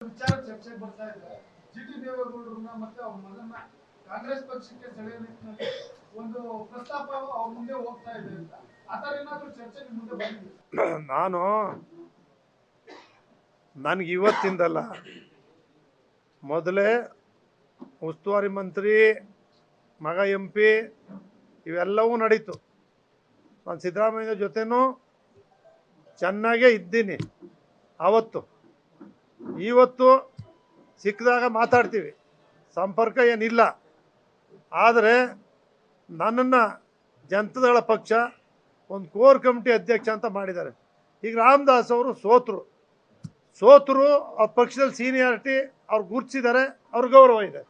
ವಿಚಾರ ಚರ್ಚೆಗೆ ಬರ್ತಾ ಇದೆ. ಜಿಟಿ ದೇವೇಗೌಡರನ್ನ ಮತ್ತೆ ಅವ್ರ ಮಗನ್ನ ಕಾಂಗ್ರೆಸ್ ಪಕ್ಷಕ್ಕೆ ಸೆಳೆಯುವ ನಿಟ್ಟಿನಲ್ಲಿ ಒಂದು ಪ್ರಸ್ತಾಪ ಅವ್ರ ಮುಂದೆ ಹೋಗ್ತಾ ಇದೆ ಅಂತ ಆತರ ಏನಾದರೂ ಚರ್ಚೆ ಮುಂದೆ ಬಂದಿದೆ? ನನಗೆ ಇವತ್ತಿಂದಲ್ಲ, ಮೊದಲೇ ಉಸ್ತುವಾರಿ ಮಂತ್ರಿ ಮಗ MP ಇವೆಲ್ಲವೂ ನಡೀತು. ನಾನು ಸಿದ್ದರಾಮಯ್ಯ ಜೊತೆನೂ ಚೆನ್ನಾಗೇ ಇದ್ದೀನಿ. ಆವತ್ತು ಇವತ್ತು ಸಿಕ್ಕಿದಾಗ ಮಾತಾಡ್ತೀವಿ, ಸಂಪರ್ಕ ಏನಿಲ್ಲ. ಆದರೆ ನನ್ನನ್ನು ಜನತಾದಳ ಪಕ್ಷ ಒಂದು ಕೋರ್ ಕಮಿಟಿ ಅಧ್ಯಕ್ಷ ಅಂತ ಮಾಡಿದ್ದಾರೆ. ಈಗ ರಾಮದಾಸ್ ಅವರು ಸೋತರು ಅವ್ರ ಪಕ್ಷದಲ್ಲಿ ಸೀನಿಯಾರಿಟಿ ಅವ್ರು ಗುರುತಿಸಿದ್ದಾರೆ, ಅವ್ರ ಗೌರವ ಇದೆ.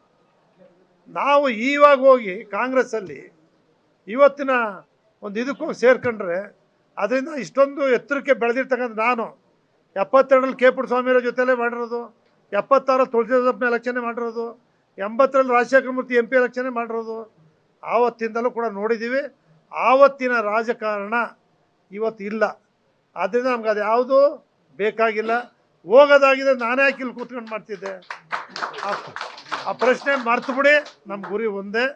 ನಾವು ಇವಾಗ ಹೋಗಿ ಕಾಂಗ್ರೆಸ್ಸಲ್ಲಿ ಇವತ್ತಿನ ಒಂದು ಇದಕ್ಕೋಗಿ ಸೇರ್ಕೊಂಡ್ರೆ ಅದರಿಂದ ಇಷ್ಟೊಂದು ಎತ್ತರಕ್ಕೆ ಬೆಳೆದಿರ್ತಕ್ಕಂಥ ನಾನು 72ರಲ್ಲಿ ಕೆ ಪುಟ್ಟಸ್ವಾಮಿಯವರ ಜೊತೆಲೇ ಮಾಡಿರೋದು, 76ರಲ್ಲಿ ತುಳಸಿದಪ್ಪನ ಎಲೆಕ್ಷನ್ನೇ ಮಾಡಿರೋದು, 80ರಲ್ಲಿ ರಾಜಶೇಖರ ಮೂರ್ತಿ MP ಎಲೆಕ್ಷನ್ನೇ ಮಾಡಿರೋದು. ಆವತ್ತಿಂದಲೂ ಕೂಡ ನೋಡಿದ್ದೀವಿ. ಆವತ್ತಿನ ರಾಜಕಾರಣ ಇವತ್ತು ಇಲ್ಲ. ಆದ್ದರಿಂದ ನಮ್ಗೆ ಅದು ಯಾವುದೂ ಬೇಕಾಗಿಲ್ಲ. ಹೋಗೋದಾಗಿದೆ ನಾನೇ ಯಾಕೆ ಇಲ್ಲಿ ಕೂತ್ಕೊಂಡು ಮಾಡ್ತಿದ್ದೆ? ಆ ಪ್ರಶ್ನೆ ಮರ್ತು ಬಿಡಿ. ನಮ್ಮ ಗುರಿ ಒಂದೇ,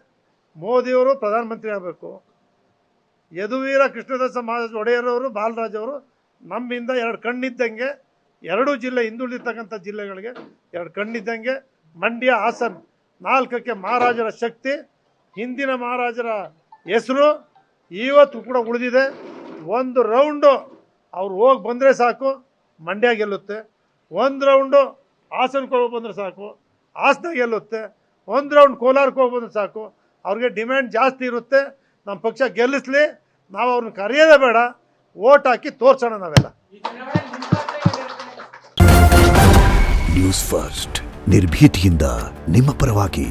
ಮೋದಿಯವರು ಪ್ರಧಾನಮಂತ್ರಿ ಆಗಬೇಕು. ಯದುವೀರ ಕೃಷ್ಣದಾಸ ಮಹಾರಾಜ ಒಡೆಯರವರು, ಬಾಲರಾಜ್ ಅವರು ನಮ್ಮಿಂದ 2 ಕಣ್ಣಿದ್ದಂಗೆ, 2 ಜಿಲ್ಲೆ ಹಿಂದುಳಿದಿರ್ತಕ್ಕಂಥ ಜಿಲ್ಲೆಗಳಿಗೆ 2 ಕಣ್ಣಿದ್ದಂಗೆ. ಮಂಡ್ಯ, ಹಾಸನ 4ಕ್ಕೆ ಮಹಾರಾಜರ ಶಕ್ತಿ, ಹಿಂದಿನ ಮಹಾರಾಜರ ಹೆಸರು ಇವತ್ತು ಕೂಡ ಉಳಿದಿದೆ. ಒಂದು ರೌಂಡು ಅವ್ರು ಹೋಗಿ ಬಂದರೆ ಸಾಕು, ಮಂಡ್ಯ ಗೆಲ್ಲುತ್ತೆ. ಒಂದು ರೌಂಡು ಹಾಸನಕ್ಕೆ ಹೋಗಿ ಬಂದರೆ ಸಾಕು, ಹಾಸನ ಗೆಲ್ಲುತ್ತೆ. ಒಂದು ರೌಂಡ್ ಕೋಲಾರಕ್ಕೆ ಹೋಗಿ ಬಂದರೆ ಸಾಕು. ಅವ್ರಿಗೆ ಡಿಮ್ಯಾಂಡ್ ಜಾಸ್ತಿ ಇರುತ್ತೆ. ನಮ್ಮ ಪಕ್ಷ ಗೆಲ್ಲಿಸ್ಲಿ, ನಾವು ಅವ್ರನ್ನ ಕರೆಯೋದೇ ಬೇಡ, ಓಟ್ ಹಾಕಿ ತೋರ್ಸೋಣ ನಾವೆಲ್ಲ. ನ್ಯೂಸ್ ಫಸ್ಟ್ ನಿರ್ಭೀತಿಯಿಂದ ನಿಮ್ಮ ಪರವಾಗಿ.